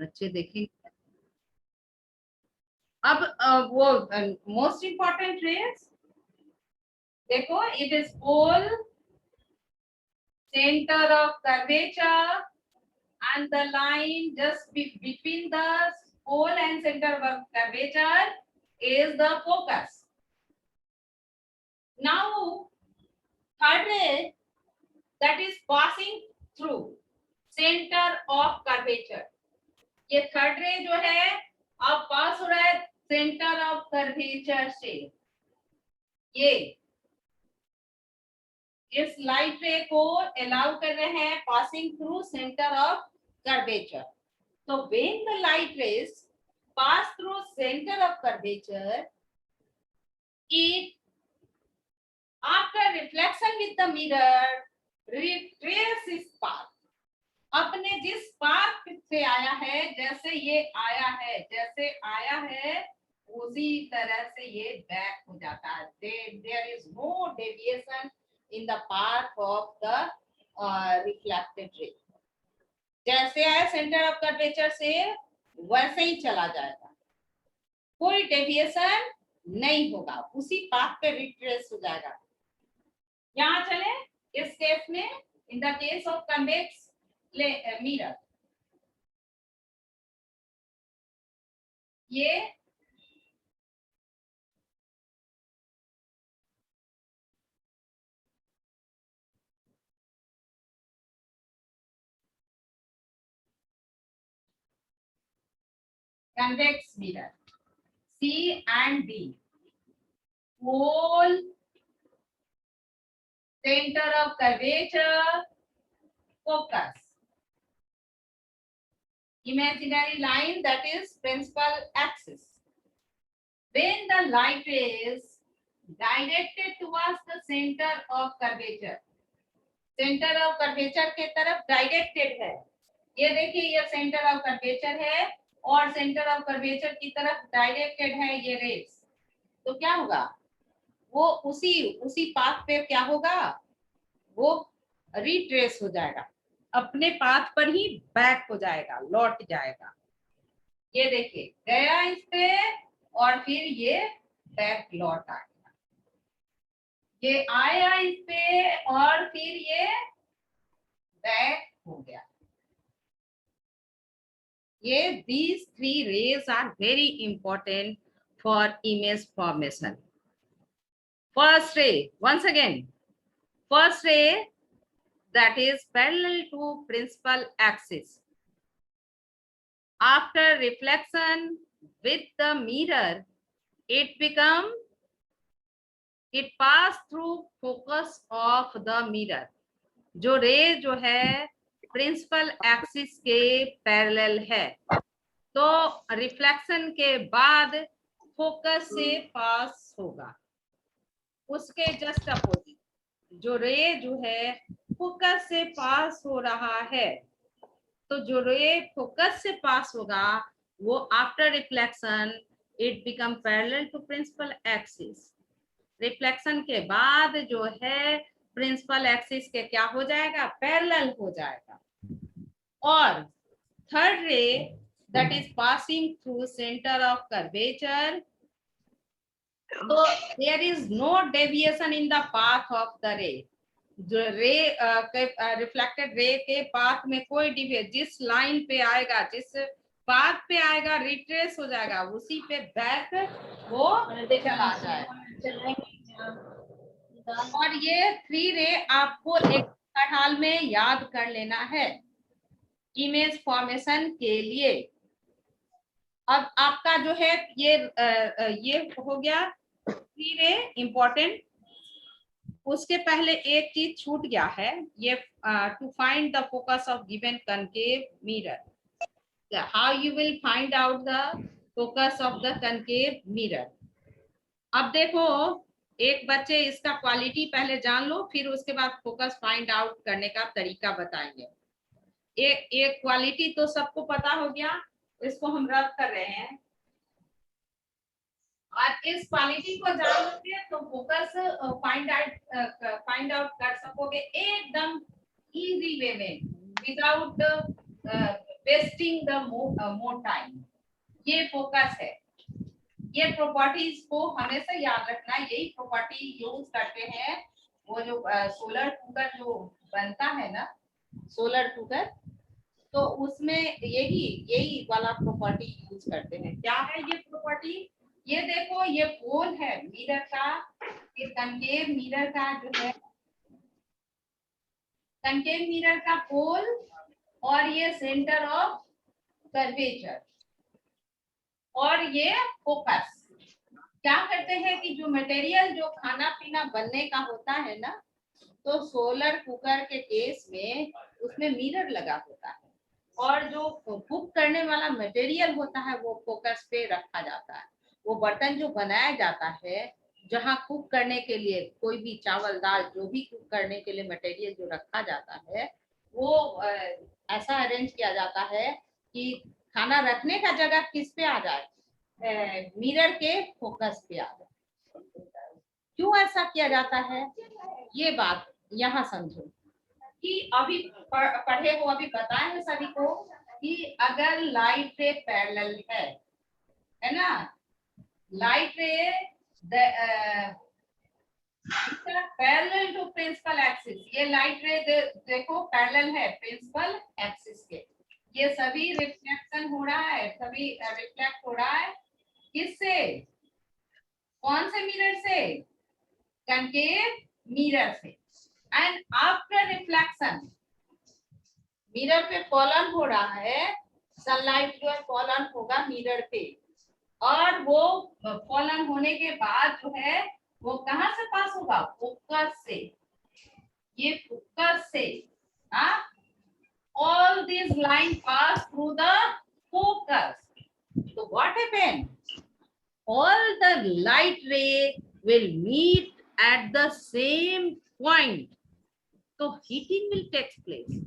बच्चे देखेंगे। अब वो मोस्ट इंपॉर्टेंट रेस देखो, it is pole, centre of curvature and the line just between the pole and center of curvature is the focus. Now third ray that is passing through center of curvature, ये third रे जो है अब पास हो रहा है centre of curvature से। ये इस लाइट रे को अलाउ कर रहे हैं passing through centre of curvature. So when the light rays pass through center of curvature, it after reflection with the mirror retrace its path. अपने जिस पाथ से आया है, जैसे ये आया है, जैसे आया है उसी तरह से ये बैक हो जाता है। There is no deviation in the path of the reflected ray. जैसे आया सेंटर ऑफ कर्वेचर से वैसे ही चला जाएगा, कोई डेविएशन नहीं होगा, उसी पाथ पे रिट्रेस हो जाएगा। यहाँ चले इस केस में, in the case of convex mirror, ये convex mirror C and D, pole, center of curvature, focus, imaginary line that is principal axis. When the light is directed towards the center of curvature, center of curvature के तरफ directed है, ये देखिए ये centre of curvature है और centre of curvature की तरफ डायरेक्टेड है ये रेस, तो क्या होगा, वो उसी पाथ पे क्या होगा, वो रिट्रेस हो जाएगा, अपने पाथ पर ही बैक हो जाएगा, लौट जाएगा। ये देखिए गया इस पे और फिर ये बैक लौट आएगा, ये आया इस पे और फिर ये बैक हो गया। ये these three rays are very important for image formation. First ray, once again, first ray that is parallel to principal axis. After reflection with the mirror, it pass through focus of the mirror. जो रे जो है principal axis के parallel है, तो reflection के बाद focus से पास होगा। उसके जस्ट अपोजिट जो रे जो है फोकस से पास हो रहा है, तो जो रे फोकस से पास होगा वो after reflection it become parallel to principal axis. Reflection के बाद जो है प्रिंसिपल एक्सिस के क्या हो जाएगा, पैरेलल हो जाएगा। और third ray that is passing through centre of curvature, तो there is no deviation in the path of the ray. जो रे रिफ्लेक्टेड रे के पाथ में कोई डिविएशन, जिस लाइन पे आएगा, जिस पाथ पे आएगा रिट्रेस हो जाएगा, उसी पे बैक वो चला जाएगा। और ये थ्री रे आपको एक हाल में याद कर लेना है इमेज फॉर्मेशन के लिए। अब आपका जो है ये हो गया थ्री रे इम्पोर्टेंट। उसके पहले एक चीज छूट गया है, ये to find the focus of given concave mirror, how you will find out the focus of the concave mirror. अब देखो एक बच्चे इसका क्वालिटी पहले जान लो, फिर उसके बाद फोकस फाइंड आउट करने का तरीका बताएंगे। एक क्वालिटी तो सबको पता हो गया, इसको हम रद्द कर रहे हैं। और इस क्वालिटी को जान लोगे तो फोकस फाइंड आउट कर सकोगे एकदम इजी वे में, without wasting the more time, ये फोकस है। ये प्रॉपर्टीज को हमेशा याद रखना, यही प्रॉपर्टी यूज करते हैं वो जो सोलर कुकर जो बनता है ना, सोलर कुकर, तो उसमें यही यही वाला प्रॉपर्टी यूज करते हैं। क्या है ये प्रॉपर्टी? ये देखो, ये पोल है मिरर का, ये कनकेव मिरर का जो है, कनकेव मिरर का पोल, और ये सेंटर ऑफ कर्वेचर, और ये फोकस। क्या करते हैं कि जो मटेरियल जो खाना पीना बनने का होता है ना, तो सोलर कुकर के केस में उसमें मिरर लगा होता है, और जो कुक करने वाला मटेरियल होता है वो फोकस पे रखा जाता है। वो बर्तन जो बनाया जाता है, जहाँ कुक करने के लिए कोई भी चावल दाल जो भी कुक करने के लिए मटेरियल जो रखा जाता है, वो ऐसा अरेंज किया जाता है कि खाना रखने का जगह किस पे आ जाए, मिरर के फोकस पे आ जाए। क्यों ऐसा किया जाता है, ये बात यहाँ समझो कि अभी पढ़े हो, अभी बताए हैं सभी को कि अगर लाइट रे पैरेलल है ना, light ray parallel to principal axis, ये लाइट रे देखो पैरेलल है प्रिंसिपल एक्सिस के, ये सभी रिफ्लेक्शन हो रहा है, सभी रिफ्लेक्ट हो रहा है किससे, कौन से मिरर से, कनकेव मिरर से। एंड आफ्टर रिफ्लेक्शन मिरर पे फॉलन हो रहा है, सनलाइट जो है फॉलन होगा मिरर पे, और वो फॉलन होने के बाद जो है वो कहां से पास होगा, फोकस से, ये फोकस से, all these line pass through the focus. So what happened, all the light ray will meet at the same point, so heating will take place,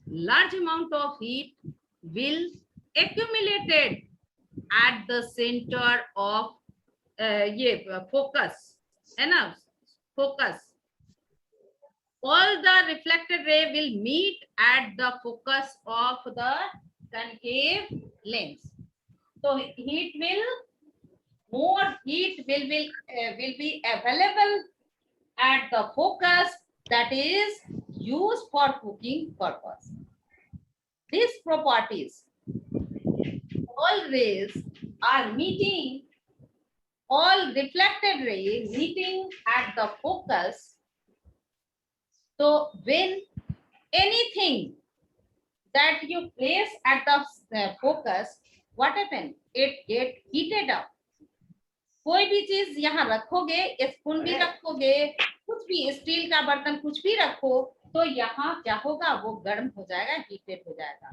large amount of heat will accumulated at the center of ये focus है ना, focus, all the reflected ray will meet at the focus of the concave lens, so heat will, more heat will be available at the focus, that is used for cooking purpose. These properties, all rays are meeting, all reflected rays meeting at the focus. So when anything that you place at the focus, what happen, it get heated up. कोई भी चीज यहाँ रखोगे, spoon भी रखोगे, कुछ भी steel का बर्तन कुछ भी रखो, तो यहाँ क्या होगा, वो गर्म हो जाएगा, हीटेड हो जाएगा।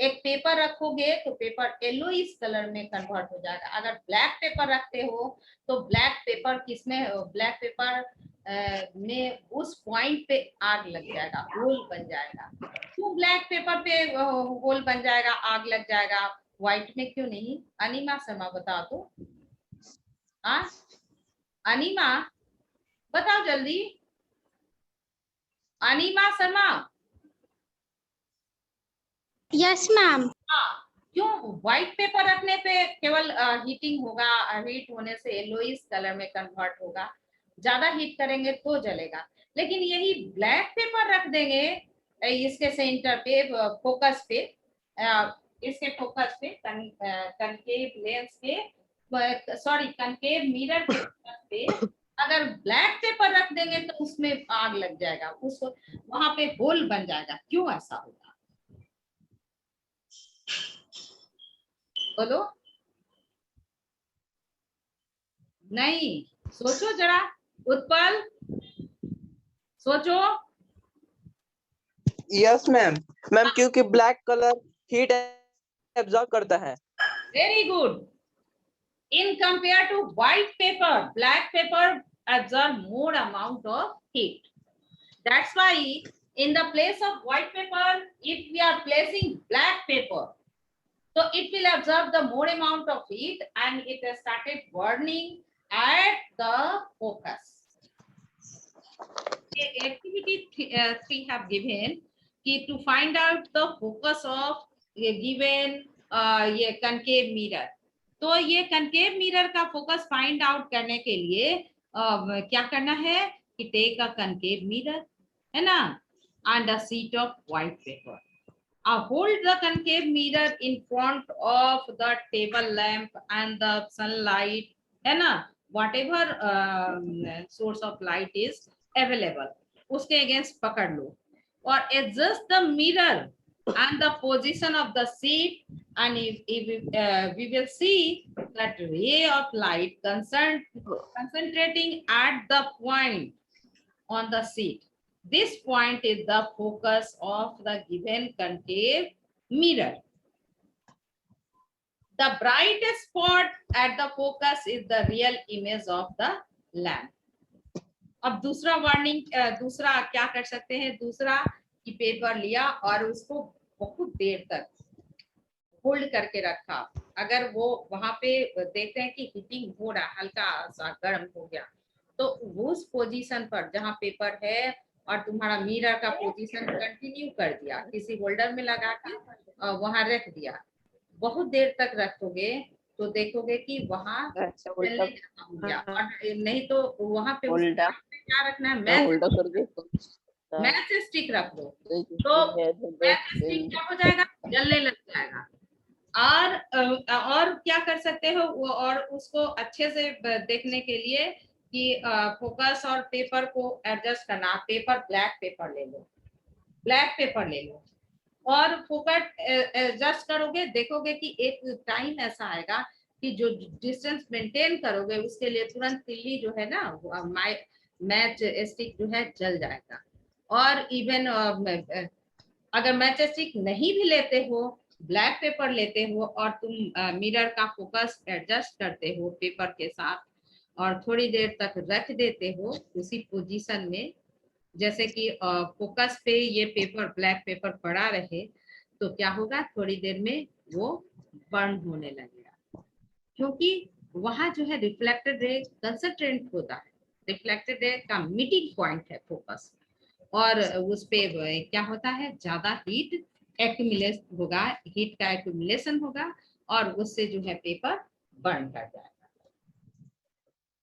एक पेपर रखोगे तो पेपर येलोइश कलर में कन्वर्ट हो जाएगा। अगर ब्लैक पेपर रखते हो तो ब्लैक पेपर किसमें, ब्लैक पेपर में उस पॉइंट पे आग लग जाएगा, होल बन जाएगा। क्यों ब्लैक पेपर पे होल बन जाएगा, आग लग जाएगा, व्हाइट में क्यों नहीं? अनिमा शर्मा बता दो। अनिमा बताओ जल्दी, अनिमा शर्मा। Yes ma'am. हाँ, क्यों व्हाइट पेपर रखने पे केवल हीटिंग होगा, हीट होने से येलोइश कलर में कन्वर्ट होगा, ज्यादा हीट करेंगे तो जलेगा। लेकिन यही ब्लैक पेपर रख देंगे इसके सेंटर पे, फोकस पे, इसके फोकस पे, कनकेव लेंस के, सॉरी कनकेव मिरर के फोकस पे अगर ब्लैक पेपर रख देंगे तो उसमें आग लग जाएगा, उस वहां पे होल बन जाएगा। क्यों ऐसा होगा बोलो? नहीं, सोचो जरा, उत्पल सोचो। यस मैम, मैम क्योंकि ब्लैक कलर हीट एब्जॉर्ब करता है। Very good. In compared to white paper, black paper absorb more amount of heat. That's why in the place of white paper, if we are placing black paper, so it will absorb the more amount of heat and it has started burning at the focus. Activity 3 have given to find out the focus of ये given ये concave mirror. तो ये concave mirror का focus find out करने के लिए क्या करना है कि टेक अ कनकेव मिरर, है ना, and a sheet of white paper. Hold the concave mirror in front of the table lamp and the sunlight, है ना, whatever source of light is available, उसके against पकड़ लो और adjust the mirror and the position of the sheet, and if we will see that ray of light concentrating at the point on the sheet. This point is the focus of the given concave mirror. The brightest spot at the focus is the real image of the lamp. अब दूसरा warning, दूसरा क्या कर सकते हैं, दूसरा कि paper लिया और उसको बहुत देर तक होल्ड करके रखा। अगर वो वहां पे देखते हैं कि हीटिंग हो रहा, हल्का सा गर्म हो गया, तो उस पोजीशन पर जहां पेपर है और तुम्हारा मिरर का पोजीशन कंटिन्यू कर दिया, किसी होल्डर में लगा के वहां रख दिया, बहुत देर तक रखोगे तो देखोगे कि वहां अच्छा उल्टा हो गया। और नहीं तो वहां पे उल्टा क्या रखना है, मैं उल्टा करके मैच स्टिक रख दो, तो मैच स्टिक क्या हो जाएगा, जलने लग जाएगा। और क्या कर सकते हो वो, और उसको अच्छे से देखने के लिए कि फोकस और पेपर को एडजस्ट करना, पेपर ब्लैक पेपर ले लो, ब्लैक पेपर ले लो और फोकस एडजस्ट करोगे, देखोगे कि एक टाइम ऐसा आएगा कि जो डिस्टेंस मेंटेन करोगे उसके लिए तुरंत तिल्ली जो है ना, मैच स्टिक जो है जल जाएगा। और इवन अगर मैच स्टिक नहीं भी लेते हो, ब्लैक पेपर लेते हो और तुम मिरर का फोकस एडजस्ट करते हो पेपर के साथ और थोड़ी देर तक रख देते हो उसी पोजीशन में, जैसे कि फोकस पे ये पेपर ब्लैक पेपर पड़ा रहे, तो क्या होगा, थोड़ी देर में वो बर्न होने लगेगा, क्योंकि वहां जो है रिफ्लेक्टेड रे कंसंट्रेट होता है, रिफ्लेक्टेड रे का मीटिंग पॉइंट है फोकस, और उस पे क्या होता है, ज्यादा हीट एक्यूमुलेट होगा, हीट का एक्यूमुलेशन होगा और उससे जो है पेपर बर्न कर जाएगा।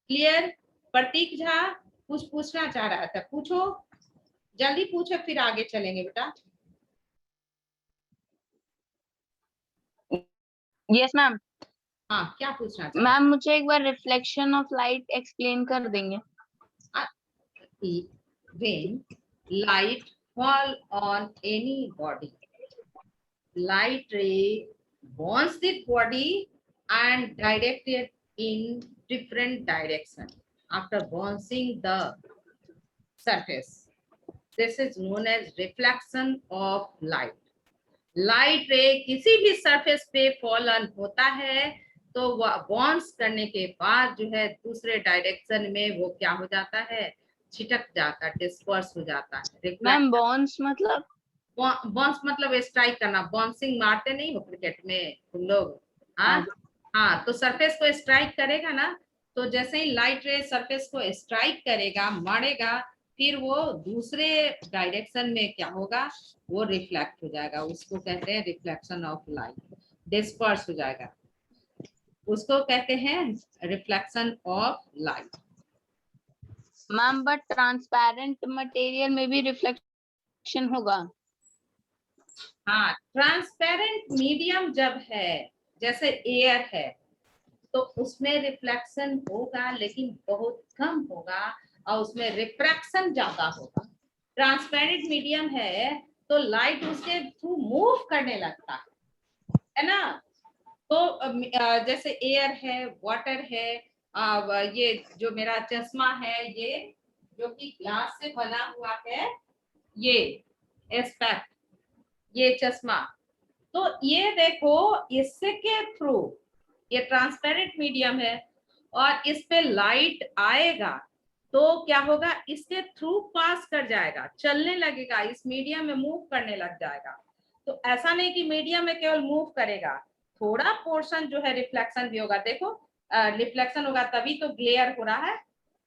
क्लियर? प्रतीक झा कुछ पूछना चाह रहा था, पूछो, जल्दी पूछो फिर आगे चलेंगे बेटा। Yes ma'am. हाँ, क्या पूछना चाह मैम मुझे एक बार रिफ्लेक्शन ऑफ लाइट एक्सप्लेन कर देंगे? When light fall on any body, light ray bounce the body and direct it in different direction after bouncing the surface. This is known as reflection of light. Light रे किसी भी surface पे fallen होता है तो वह bounce करने के बाद जो है दूसरे डायरेक्शन में वो क्या हो जाता है, छिटक जाता है, डिस्पर्स हो जाता है। मैम बाउंस मतलब? बाउंस मतलब स्ट्राइक करना, बाउंसिंग मारते नहीं हो क्रिकेट में तुम लोग? हाँ, तो सरफेस को स्ट्राइक करेगा ना, तो जैसे ही लाइट रे सरफेस को स्ट्राइक करेगा, मारेगा, फिर वो दूसरे डायरेक्शन में क्या होगा, वो रिफ्लेक्ट हो जाएगा, उसको कहते हैं रिफ्लेक्शन ऑफ लाइट, डिस्पर्स हो जाएगा, उसको कहते हैं reflection of light. Ma'am but transparent material में भी रिफ्लेक्शन होगा? हाँ, ट्रांसपेरेंट मीडियम जब है, जैसे एयर है, तो उसमें रिफ्लेक्शन होगा लेकिन बहुत कम होगा और उसमें रिफ्रैक्शन ज्यादा होगा। ट्रांसपेरेंट मीडियम है तो लाइट उसके थ्रू मूव करने लगता है ना। तो जैसे एयर है, वाटर है, ये जो मेरा चश्मा है, ये जो कि ग्लास से बना हुआ है, ये एस्पेक्ट, ये चश्मा, तो ये देखो इससे के थ्रू, ये ट्रांसपेरेंट मीडियम है और इस पे लाइट आएगा तो क्या होगा, इसके थ्रू पास कर जाएगा, चलने लगेगा, इस मीडियम में मूव करने लग जाएगा। तो ऐसा नहीं कि मीडियम में केवल मूव करेगा, थोड़ा पोर्शन जो है रिफ्लेक्शन भी होगा। देखो रिफ्लेक्शन होगा तभी तो ग्लेयर हो रहा है,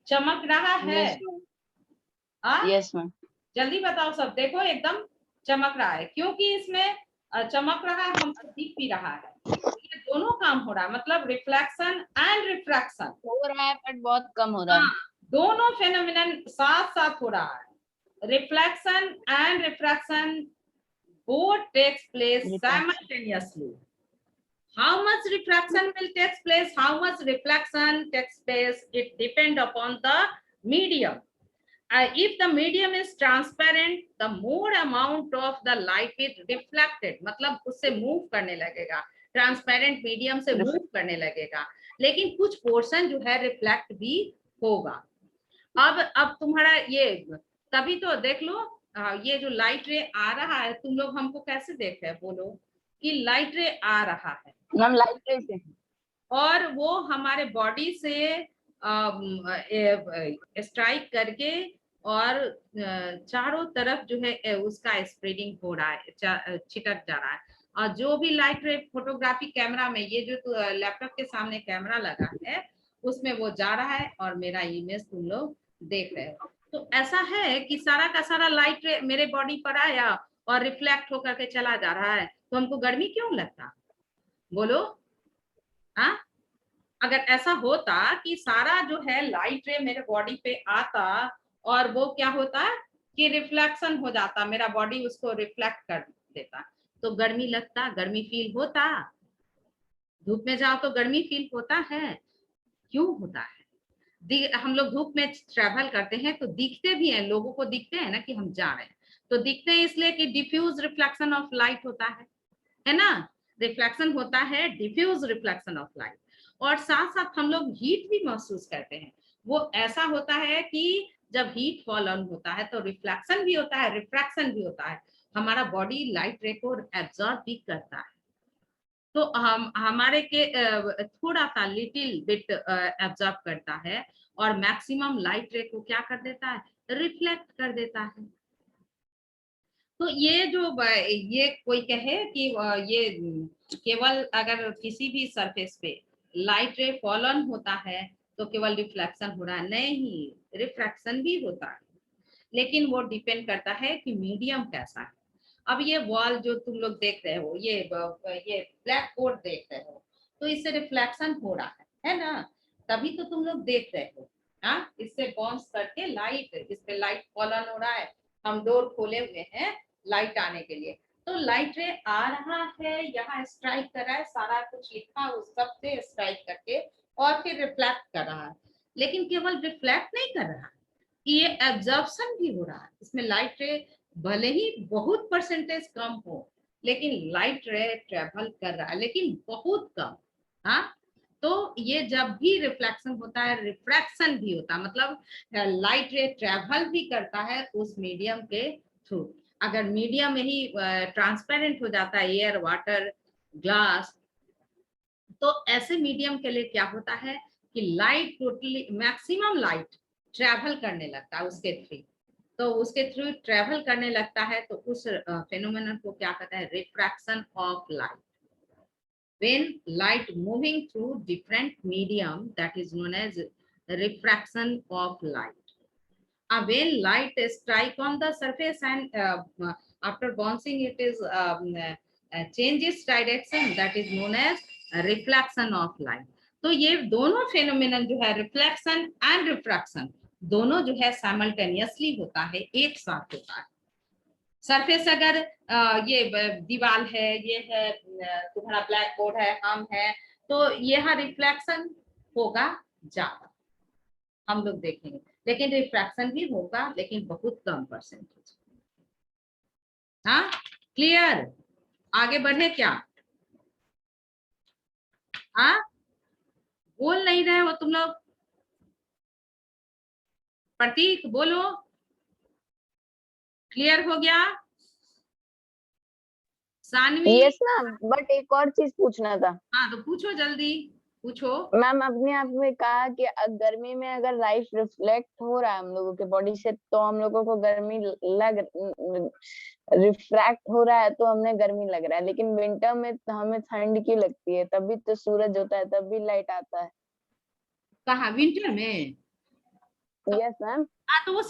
चमक रहा है। Yes ma'am. जल्दी बताओ सब, देखो एकदम चमक रहा है, क्योंकि इसमें चमक रहा है, हमको दिख भी रहा है। ये दोनों काम हो रहा है, मतलब रिफ्लेक्शन एंड रिफ्रैक्शन हो रहा है बट बहुत कम हो रहा है। हाँ, दोनों फेनोमेनन साथ साथ हो रहा है। Reflection and refraction both takes place simultaneously. How much refraction will take place, how much reflection takes place, it depends upon the medium. If the medium is transparent, the more amount of the light is reflected, मतलब उससे move करने लगेगा, transparent medium से move करने लगेगा, लेकिन कुछ portion जो है रिफ्लेक्ट भी होगा। अब तुम्हारा ये, तभी तो देख लो, ये जो लाइट रे आ रहा है, तुम लोग हमको कैसे देख रहे हैं, बोलो कि लाइट रे आ रहा है, मैम लाइट रे से, और वो हमारे बॉडी से स्ट्राइक करके और चारों तरफ जो है उसका स्प्रेडिंग हो रहा है, छिटक जा रहा है। और जो भी लाइट रे फोटोग्राफी कैमरा में, ये जो लैपटॉप के सामने कैमरा लगा है उसमें वो जा रहा है और मेरा इमेज तुम लोग देख रहे हो। तो ऐसा है कि सारा का सारा लाइट रे मेरे बॉडी पर आया और रिफ्लेक्ट होकर के चला जा रहा है, तो हमको गर्मी क्यों लगता, बोलो? हाँ, अगर ऐसा होता कि सारा जो है लाइट रे मेरे बॉडी पे आता और वो क्या होता कि रिफ्लेक्शन हो जाता, मेरा बॉडी उसको रिफ्लेक्ट कर देता, तो गर्मी लगता, गर्मी फील होता, धूप में जाओ तो गर्मी फील होता है, क्यों होता है? हम लोग धूप में ट्रेवल करते हैं तो दिखते भी हैं, लोगों को दिखते हैं ना कि हम जा रहे हैं, तो दिखते हैं इसलिए कि डिफ्यूज रिफ्लेक्शन ऑफ लाइट होता है ना, रिफ्लेक्शन होता है, डिफ्यूज रिफ्लेक्शन ऑफ लाइट। और साथ साथ हम लोग हीट भी महसूस करते हैं, वो ऐसा होता है कि जब हीट फॉल ऑन होता है तो रिफ्लेक्शन भी होता है, रिफ्रैक्शन भी होता है, हमारा बॉडी लाइट रे को एब्जॉर्ब भी करता है, तो हम हमारे के थोड़ा सा लिटिल बिट एब्जॉर्ब करता है और मैक्सिमम लाइट रे को क्या कर देता है, रिफ्लेक्ट कर देता है। तो ये जो ये कोई कहे कि ये केवल अगर किसी भी सरफेस पे लाइट रे फॉल ऑन होता है तो केवल रिफ्लेक्शन हो रहा है, नहीं, रिफ्रैक्शन भी होता है, लेकिन वो डिपेंड करता है कि मीडियम कैसा है। अब ये वॉल जो तुम लोग देख रहे हो, ये ब्लैक बोर्ड देख रहे हो, तो इससे रिफ्लेक्शन हो रहा है ना, तभी तो तुम लोग देख रहे हो। हाँ, इससे बाउंस करके लाइट, इस पे लाइट फॉल ऑन हो रहा है, हम डोर खोले हुए हैं लाइट आने के लिए, तो लाइट रे आ रहा है, यहाँ स्ट्राइक कर रहा है, सारा कुछ लिखा उस सब से स्ट्राइक करके और फिर रिफ्लेक्ट कर रहा है, लेकिन केवल रिफ्लेक्ट नहीं कर रहा है, ये एब्जॉर्प्शन भी हो रहा है। इसमें लाइट रे भले ही बहुत परसेंटेज कम हो, लेकिन लाइट रे ट्रेवल कर रहा है, लेकिन बहुत कम। हाँ, तो ये जब भी रिफ्लेक्शन होता है, रिफ्रैक्शन भी होता है, मतलब लाइट रे ट्रेवल भी करता है उस मीडियम के थ्रू। अगर मीडियम ही ट्रांसपेरेंट हो जाता है, एयर, वाटर, ग्लास, तो ऐसे मीडियम के लिए क्या होता है कि light totally maximum light travel करने लगता है उसके थ्रू, तो उसके थ्रू ट्रैवल करने लगता है, तो उस फेनोमेनन को क्या कहता है, refraction of light. when light moving through different medium, that is known as refraction of light. When light strike on the surface and after bouncing it is changes direction, that is known as reflection of light. तो ये दोनों phenomenon जो है, reflection and refraction, दोनों जो है simultaneously होता है, एक साथ होता है। सरफेस अगर ये दीवार है, ये है तुम्हारा ब्लैक बोर्ड है, हम है, तो यहाँ रिफ्लेक्शन होगा ज्यादा, हम लोग देखेंगे, लेकिन रिफ्रैक्शन भी होगा, लेकिन बहुत कम परसेंटेज। हाँ, क्लियर? आगे बढ़े क्या? हाँ, बोल नहीं रहे हो तुम लोग? प्रतीक बोलो, क्लियर हो गया? सानवी? यस मैम, बट एक और चीज पूछना था। हाँ, तो पूछो, जल्दी पूछो। मैम आपने आपने कहा कि गर्मी में अगर लाइट रिफ्लेक्ट हो रहा है हम लोगों के बॉडी से तो हम लोगों को गर्मी लग, रिफ्रैक्ट हो रहा है तो हमें गर्मी लग रहा है, लेकिन विंटर में तो हमें ठंड क्यों लगती है? तभी तो सूरज होता है, तभी लाइट आता है। कहाँ, विंटर में? Yes ma'am. हाँ, तो वो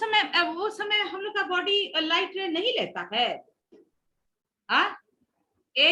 समय हम लोग का बॉडी लाइट रे नहीं लेता है। हाँ, ए